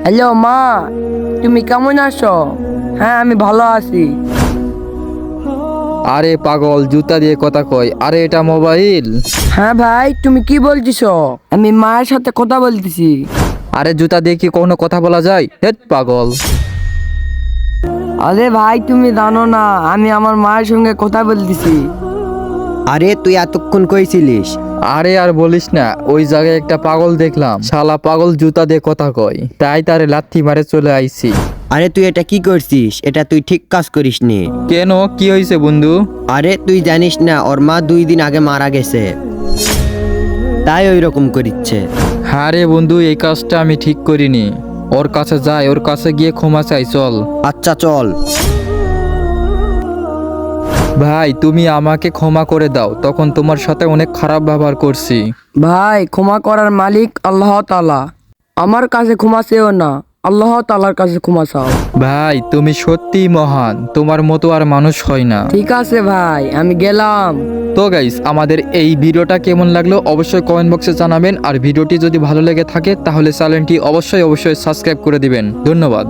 Hello মা, তুমি কেমন আছো? হ্যাঁ, আমি ভালো আছি। আরে পাগল, জুতা দিয়ে কথা কয়। আরে এটা মোবাইল। হ্যাঁ ভাই, তুমি কি বলতেছো? আমি মায়ের সাথে কথা বলতেছি। আরে জুতা দিয়ে কি কখনো কথা বলা যায়? হেৎ পাগল। আরে ভাই, তুমি জানো না আমি আমার মায়ের সঙ্গে কথা বলতেছি। আরে তুই এতক্ষণ কইছিলিস? আরে আর বলিস না, ওই জায়গায় একটা পাগল দেখলাম। শালা পাগল জুতা দিয়ে কথা কয়, তাই তারে লাথি মারে চলে আইছি। আরে তুই এটা কি করছিস? এটা তুই ঠিক কাজ করিসনি। কেন, কি হয়েছে বন্ধু? আরে তুই জানিস না ওর মা 2 দিন আগে মারা গেছে, তাই ওই রকম করিচ্ছে। হ্যাঁ রে বন্ধু, এই কাজটা আমি ঠিক করিনি। ওর কাছে যাই, ওর কাছে গিয়ে ক্ষমা চাই, চল। আচ্ছা চল। ভাই তুমি আমাকে ক্ষমা করে দাও, তখন তোমার সাথে অনেক খারাপ ব্যবহার করছি। ভাই, ক্ষমা করার মালিক আল্লাহ তাআলা। আমার কাছে ক্ষমা চেও না, আল্লাহ তাআলার কাছে ক্ষমা চাও। ভাই তুমি সত্যিই মহান, তোমার মতো আর মানুষ হয় না। ঠিক আছে ভাই, আমি গেলাম। তো গাইস, আমাদের এই ভিডিওটা কেমন লাগলো অবশ্যই কমেন্ট বক্সে জানাবেন। আর ভিডিওটি যদি ভালো লেগে থাকে তাহলে চ্যানেলটি অবশ্যই সাবস্ক্রাইব করে দিবেন। ধন্যবাদ।